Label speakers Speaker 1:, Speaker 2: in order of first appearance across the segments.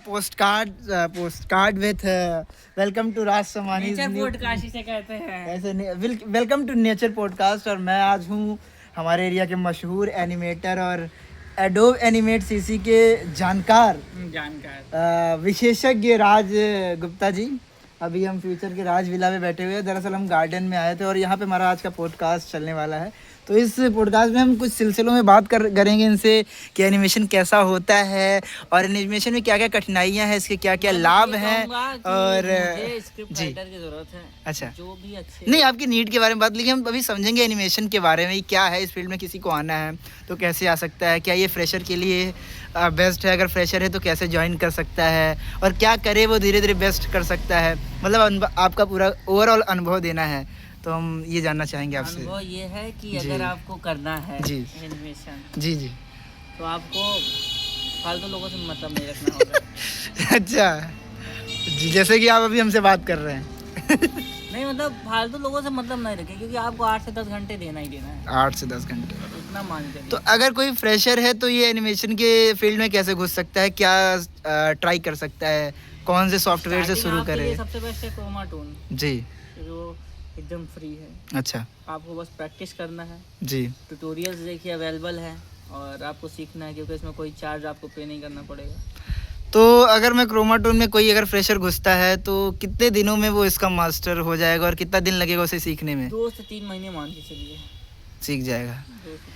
Speaker 1: Postcard with welcome to Raj Samani
Speaker 2: podcast इसे कहते हैं।
Speaker 1: ऐसे वेलकम टू नेचर पॉडकास्ट। और मैं आज हूँ हमारे एरिया के मशहूर एनिमेटर और एडोब एनिमेट सीसी के जानकार विशेषज्ञ राज गुप्ता जी। अभी हम फ्यूचर के राज विला में बैठे हुए हैं। दरअसल हम गार्डन में आए थे और यहाँ पे हमारा आज का पॉडकास्ट चलने वाला है। तो इस पॉडकास्ट में हम कुछ सिलसिलों में बात करेंगे इनसे कि एनिमेशन कैसा होता है और एनिमेशन में क्या क्या कठिनाइयाँ हैं, इसके क्या क्या लाभ हैं। और
Speaker 2: स्क्रिप्ट राइटर की जरूरत है।
Speaker 1: अच्छा,
Speaker 2: जो भी अच्छे
Speaker 1: नहीं आपकी नीड के बारे में बात, लेकिन हम अभी समझेंगे एनिमेशन के बारे में क्या है, इस फील्ड में किसी को आना है तो कैसे आ सकता है, क्या ये फ्रेशर के लिए बेस्ट है, अगर फ्रेशर है तो कैसे ज्वाइन कर सकता है और क्या करे वो धीरे धीरे बेस्ट कर सकता है। मतलब आपका पूरा ओवरऑल अनुभव देना है, तो हम ये जानना चाहेंगे आपसे।
Speaker 2: अनुभव ये है कि अगर आपको करना है
Speaker 1: जी
Speaker 2: एनिमेशन
Speaker 1: जी जी
Speaker 2: तो आपको फालतू लोगों से मतलब नहीं रखना होगा।
Speaker 1: अच्छा जी, जैसे कि आप अभी हमसे बात कर रहे हैं।
Speaker 2: नहीं मतलब फालतू लोगों से मतलब नहीं रखें, क्योंकि आपको 8 से 10 घंटे देना ही देना है।
Speaker 1: 8 से 10 घंटे
Speaker 2: इतना मान के
Speaker 1: तो अगर कोई फ्रेशर है तो ये एनिमेशन के फील्ड में कैसे घुस सकता है, क्या ट्राई कर सकता है, कौन से सॉफ्टवेयर से शुरू करे?
Speaker 2: सबसे बेस्ट है क्रोमा टून
Speaker 1: जी,
Speaker 2: जो एकदम फ्री है।
Speaker 1: अच्छा,
Speaker 2: आपको बस प्रैक्टिस करना है
Speaker 1: जी।
Speaker 2: ट्यूटोरियल्स देखिए अवेलेबल है और आपको सीखना है, क्योंकि इसमें कोई चार्ज आपको पे नहीं करना पड़ेगा।
Speaker 1: तो अगर मैं क्रोमाटून में कोई अगर फ्रेशर घुसता है तो कितने दिनों में वो इसका मास्टर हो जाएगा और कितना दिन लगेगा उसे सीखने में?
Speaker 2: 2 से 3 महीने मान के चलिए
Speaker 1: सीख जाएगा।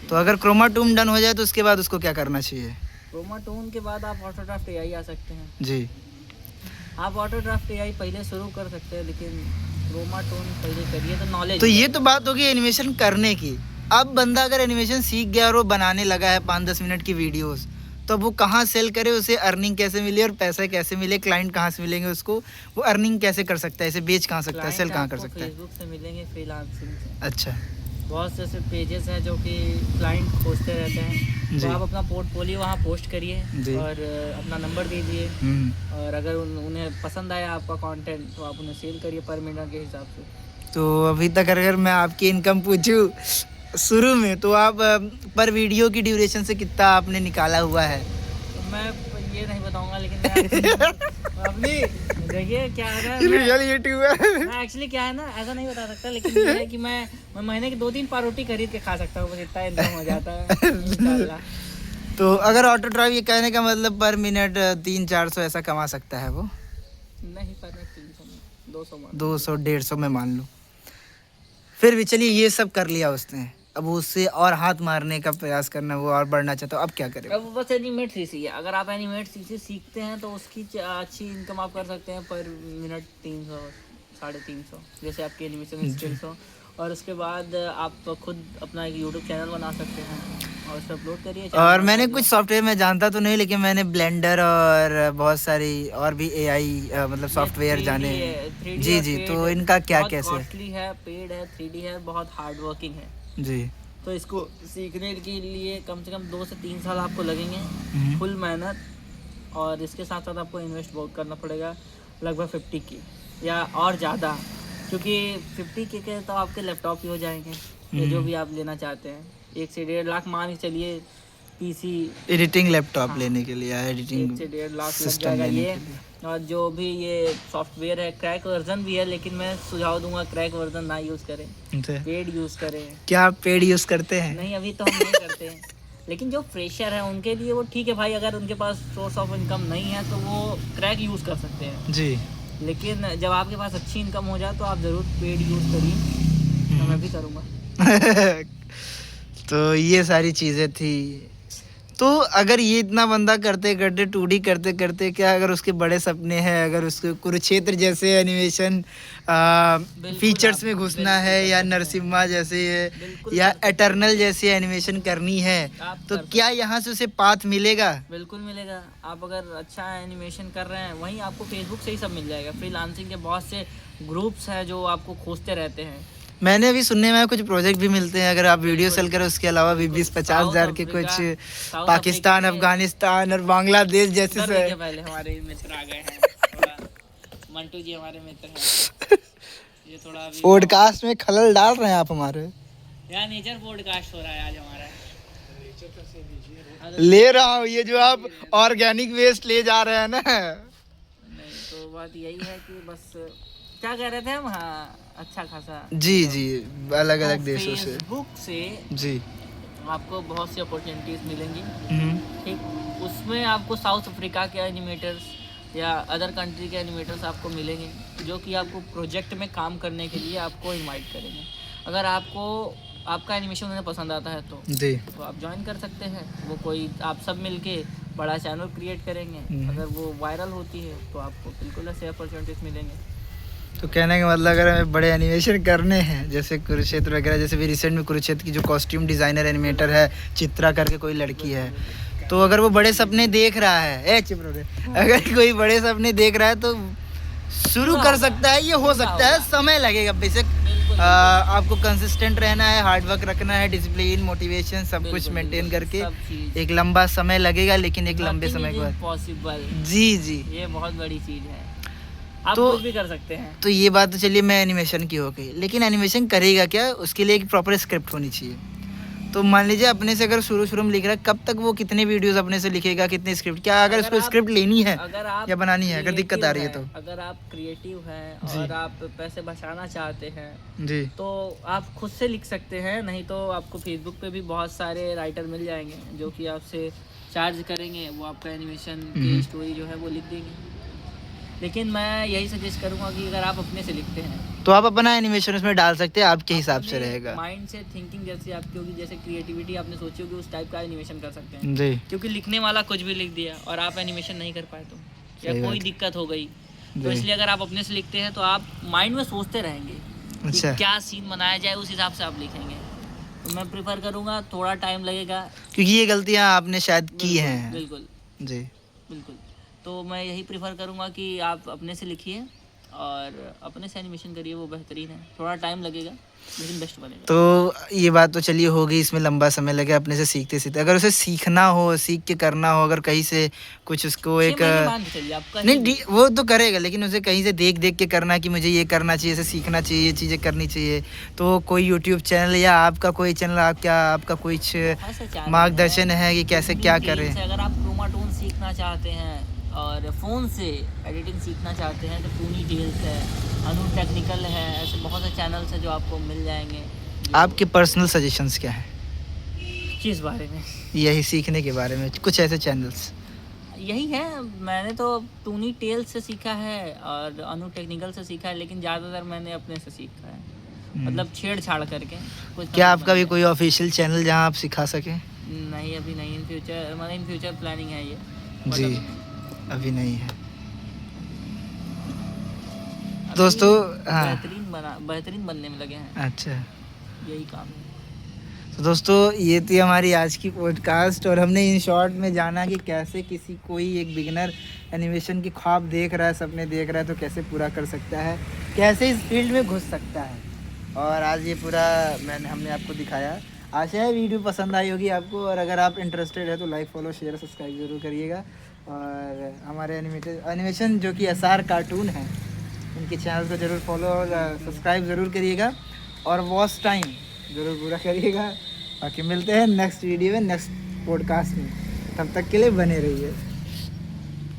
Speaker 1: तो अगर क्रोमाटून डन हो जाए तो उसके बाद उसको क्या करना चाहिए?
Speaker 2: क्रोमाटून के बाद आप ऑटोड्राफ्ट एआई आ सकते हैं।
Speaker 1: जी,
Speaker 2: आप ऑटोड्राफ्ट एआई पहले शुरू कर सकते हैं, लेकिन क्रोमाटून पहले करिए तो नॉलेज।
Speaker 1: तो ये तो बात होगी एनिमेशन करने की। अब बंदा अगर एनिमेशन सीख गया और वो बनाने लगा है 5-10 मिनट की वीडियोस, तो वो कहाँ सेल करे, उसे अर्निंग कैसे मिले और पैसा कैसे मिले, क्लाइंट कहाँ से मिलेंगे उसको, वो अर्निंग कैसे कर सकता है, इसे बेच कहाँ सकता है, सेल कहाँ कर सकता है?
Speaker 2: फेसबुक से मिलेंगे, फ्रीलांसिंग से।
Speaker 1: अच्छा,
Speaker 2: बहुत से ऐसे पेजेस हैं जो कि क्लाइंट खोजते रहते हैं, तो आप अपना पोर्टफोलियो वहाँ पोस्ट करिए और अपना नंबर दीजिए और अगर उन्हें पसंद आया आपका कंटेंट तो आप उन्हें सेल करिए पर मिनट के हिसाब से।
Speaker 1: तो अभी तक अगर मैं आपकी इनकम पूछूं शुरू में, तो आप पर वीडियो की ड्यूरेशन से कितना आपने निकाला हुआ है?
Speaker 2: तो मैं ये नहीं बताऊंगा, लेकिन मैं अपनी देखिए क्या है
Speaker 1: रियल यूट्यूबर।
Speaker 2: मैं एक्चुअली क्या है ना, ऐसा नहीं बता सकता, लेकिन ये है कि मैं महीने की 2-3 पाव रोटी खरीद के खा सकता हूँ, बस इतना इनकम हो जाता है इंशाल्लाह।
Speaker 1: तो अगर ऑटो ड्राइव, ये कहने का मतलब पर मिनट 300-400 ऐसा कमा सकता है वो?
Speaker 2: नहीं, पर 300 200
Speaker 1: 200-150 में मान लो। फिर भी चलिए ये सब कर लिया उसने, अब उससे और हाथ मारने का प्रयास करना, वो और बढ़ना चाहता है, अब क्या करें?
Speaker 2: अब बस एनिमेट सीसी है। अगर आप एनिमेट सीसी सीखते हैं तो उसकी अच्छी इनकम आप कर सकते हैं पर मिनट 300 350, जैसे आपकी एनिमेशन स्किल्स हो। और उसके बाद आप खुद अपना एक यूट्यूब चैनल बना सकते हैं और उस पर अपलोड करिए।
Speaker 1: और मैंने कुछ सॉफ्टवेयर मैं जानता तो नहीं, लेकिन मैंने ब्लेंडर और बहुत सारी और भी एआई मतलब सॉफ्टवेयर जाने। जी जी, तो इनका क्या कैसे
Speaker 2: कॉस्टली है, पेड है, 3D है, बहुत हार्ड वर्किंग है
Speaker 1: जी।
Speaker 2: तो इसको सीखने के लिए कम से कम 2 से 3 साल आपको लगेंगे, फुल मेहनत। और इसके साथ साथ आपको इन्वेस्ट बहुत करना पड़ेगा, लगभग 50K या और ज़्यादा, क्योंकि 50K के तो आपके लैपटॉप ही हो जाएंगे या जो भी आप लेना चाहते हैं। 1 से 1.5 लाख मान के चलिए पीसी
Speaker 1: एडिटिंग लैपटॉप लेने के लिए, एडिटिंग
Speaker 2: 1 से 1.5 लाख लग जाएगा ये। और जो भी ये सॉफ्टवेयर है, क्रैक वर्जन भी है, लेकिन मैं सुझाव दूंगा क्रैक वर्जन ना यूज़ करें, पेड यूज़ करें।
Speaker 1: क्या आप पेड यूज़ करते हैं?
Speaker 2: नहीं, अभी तो हम नहीं करते हैं, लेकिन जो फ्रेशर है उनके लिए वो ठीक है भाई। अगर उनके पास सोर्स ऑफ इनकम नहीं है तो वो क्रैक यूज़ कर सकते हैं
Speaker 1: जी।
Speaker 2: लेकिन जब आपके पास अच्छी इनकम हो जाए तो आप ज़रूर पेड यूज़ करिए, तो मैं भी करूँगा।
Speaker 1: तो ये सारी चीज़ें थी। तो अगर ये इतना बंदा करते करते 2D करते करते, क्या अगर उसके बड़े सपने हैं, अगर उसको कुरुक्षेत्र जैसे एनिमेशन फीचर्स में घुसना है या नरसिम्हा जैसे या एटर्नल जैसी एनिमेशन करनी है, तो क्या यहाँ से उसे पाथ मिलेगा?
Speaker 2: बिल्कुल मिलेगा। आप अगर अच्छा एनिमेशन कर रहे हैं, वहीं आपको फेसबुक से ही सब मिल जाएगा। फ्रीलांसिंग के बहुत से ग्रुप्स हैं जो आपको खोजते रहते हैं।
Speaker 1: मैंने अभी सुनने में कुछ प्रोजेक्ट भी मिलते हैं, अगर आप वीडियो सेल करें, उसके अलावा भी 20-50 हज़ार के कुछ पाकिस्तान, अफगानिस्तान और बांग्लादेश जैसे से।
Speaker 2: पहले हमारे मित्र आ गए हैं, मंटू जी हमारे मित्र हैं। ये थोड़ा
Speaker 1: पॉडकास्ट में खलल डाल रहे हैं आप हमारे।
Speaker 2: यार नेचर पॉडकास्ट हो रहा है आज हमारा।
Speaker 1: ले रहा हूँ, ये जो आप ऑर्गेनिक वेस्ट ले जा रहे हैं ना।
Speaker 2: नहीं तो बात यही है कि बस क्या कह रहे थे हम, हाँ अच्छा खासा
Speaker 1: जी जी, अलग अलग
Speaker 2: तो
Speaker 1: देशों से।
Speaker 2: फेसबुक से
Speaker 1: जी।
Speaker 2: आपको बहुत सी अपॉर्चुनिटीज मिलेंगी,
Speaker 1: हम्म।
Speaker 2: ठीक। उसमें आपको साउथ अफ्रीका के एनिमेटर्स या अदर कंट्री के एनिमेटर्स आपको मिलेंगे, जो कि आपको प्रोजेक्ट में काम करने के लिए आपको इनवाइट करेंगे। अगर आपको आपका एनिमेशन उन्हें पसंद आता है
Speaker 1: जी।
Speaker 2: तो आप ज्वाइन कर सकते हैं। वो कोई आप सब मिलके बड़ा चैनल क्रिएट करेंगे। अगर वो वायरल होती है तो आपको बिल्कुल ऐसे अपॉर्चुनिटीज मिलेंगे।
Speaker 1: तो कहने का मतलब, अगर हमें बड़े एनिमेशन करने हैं जैसे कुरुक्षेत्र वगैरह, जैसे भी रिसेंट में कुरुक्षेत्र की जो कॉस्ट्यूम डिज़ाइनर एनिमेटर है, चित्रा करके कोई लड़की है, तो अगर वो बड़े सपने देख रहा है, चुप रहो रे। अगर कोई बड़े सपने देख रहा है तो शुरू कर सकता है। ये हो सकता है, समय लगेगा बेशक। आपको कंसिस्टेंट रहना है, हार्ड वर्क रखना है, डिसिप्लिन, मोटिवेशन सब कुछ मेंटेन करके एक लंबा समय लगेगा, लेकिन एक लंबे समय के बाद
Speaker 2: पॉसिबल।
Speaker 1: जी जी,
Speaker 2: ये बहुत बड़ी चीज है, आप
Speaker 1: तो
Speaker 2: कुछ भी कर सकते हैं।
Speaker 1: तो ये बात तो चलिए मैं एनिमेशन की हो गई, लेकिन एनिमेशन करेगा क्या, उसके लिए एक प्रॉपर स्क्रिप्ट होनी चाहिए। तो मान लीजिए अपने से अगर शुरू में लिख रहा है, कब तक वो कितने वीडियोस अपने से लिखेगा, कितने स्क्रिप्ट, क्या अगर इसको स्क्रिप्ट लेनी है या बनानी है, अगर दिक्कत आ रही है तो।
Speaker 2: अगर आप क्रिएटिव हैं और आप पैसे बचाना चाहते हैं
Speaker 1: जी,
Speaker 2: तो आप खुद से लिख सकते हैं, नहीं तो आपको फेसबुक पे भी बहुत सारे राइटर मिल जाएंगे जो कि आपसे चार्ज करेंगे, वो आपका एनिमेशन की स्टोरी जो है वो लिख देंगे। लेकिन मैं यही सजेस्ट करूंगा कि अगर आप अपने से लिखते हैं
Speaker 1: तो आप अपना एनिमेशन उसमें डाल सकते हैं, आपके हिसाब से रहेगा।
Speaker 2: माइंड से थिंकिंग जैसी आपकी होगी, जैसे क्रिएटिविटी आपने सोची होगी, उस टाइप का एनिमेशन कर सकते हैं।
Speaker 1: जी,
Speaker 2: क्योंकि लिखने वाला कुछ भी लिख दिया और आप एनिमेशन नहीं कर पाए तो, या
Speaker 1: सही
Speaker 2: कोई
Speaker 1: बात।
Speaker 2: दिक्कत हो गई तो,
Speaker 1: जी।
Speaker 2: इसलिए अगर आप अपने से लिखते हैं तो आप माइंड में सोचते रहेंगे कि
Speaker 1: अच्छा,
Speaker 2: क्या सीन बनाया जाए, उस हिसाब से आप लिखेंगे। तो मैं प्रिफर करूँगा, थोड़ा टाइम लगेगा
Speaker 1: क्योंकि ये गलतियां आपने शायद की
Speaker 2: बिल्कुल,
Speaker 1: हैं।
Speaker 2: बिल्कुल
Speaker 1: जी,
Speaker 2: बिल्कुल। तो मैं यही प्रिफर करूँगा कि आप अपने से लिखिए और अपने से एनिमेशन करिए, वो बेहतरीन है। थोड़ा टाइम लगेगा लेकिन बेस्ट बनेगा।
Speaker 1: तो ये बात तो चलिए हो गई, इसमें लंबा समय लगे अपने से सीखते सीखते। अगर उसे सीखना हो, सीख के करना हो, अगर कहीं से कुछ उसको
Speaker 2: 6
Speaker 1: एक
Speaker 2: महीने मान के चलिए आपका
Speaker 1: नहीं वो तो करेगा, लेकिन उसे कहीं से देख देख के करना कि मुझे ये करना चाहिए, इसे सीखना चाहिए, ये चीज़ें करनी चाहिए, तो कोई यूट्यूब चैनल या आपका कोई चैनल, आपका कुछ मार्गदर्शन है कि कैसे क्या करें।
Speaker 2: अगर आप क्रोमाटोन सीखना चाहते हैं और फ़ोन से एडिटिंग सीखना चाहते हैं तो टूनी टेल्स है, अनु टेक्निकल है, ऐसे बहुत से चैनल्स हैं जो आपको मिल जाएंगे।
Speaker 1: आपके पर्सनल सजेशंस क्या है
Speaker 2: किस बारे में?
Speaker 1: यही सीखने के बारे में, कुछ ऐसे चैनल्स?
Speaker 2: यही है, मैंने तो टूनी टेल्स से सीखा है और अनु टेक्निकल से सीखा है, लेकिन ज़्यादातर मैंने अपने से सीखा है, मतलब छेड़छाड़ करके कुछ।
Speaker 1: क्या आपका भी कोई ऑफिशियल चैनल जहां आप सिखा सकें?
Speaker 2: नहीं, अभी नहीं, इन फ्यूचर, मतलब इन फ्यूचर प्लानिंग है ये। But
Speaker 1: जी, अभी नहीं है
Speaker 2: अभी
Speaker 1: दोस्तों। हाँ,
Speaker 2: बेहतरीन बनने में लगे हैं,
Speaker 1: अच्छा।
Speaker 2: यही काम है।
Speaker 1: तो दोस्तों ये थी हमारी आज की पॉडकास्ट, और हमने इन शॉर्ट में जाना कि कैसे किसी कोई एक बिगिनर एनिमेशन की ख्वाब देख रहा है, सपने देख रहा है, तो कैसे पूरा कर सकता है, कैसे इस फील्ड में घुस सकता है। और आज ये पूरा हमने आपको दिखाया। आशा है वीडियो पसंद आई होगी आपको, और अगर आप इंटरेस्टेड है तो लाइक, फॉलो, शेयर, सब्सक्राइब ज़रूर करिएगा। और हमारे एनिमेशन जो कि SR कार्टून है, उनके चैनल को ज़रूर फॉलो और सब्सक्राइब ज़रूर करिएगा, और वॉच टाइम ज़रूर पूरा करिएगा। बाकी मिलते हैं नेक्स्ट वीडियो में, नेक्स्ट पॉडकास्ट में। तब तक के लिए बने रहिए।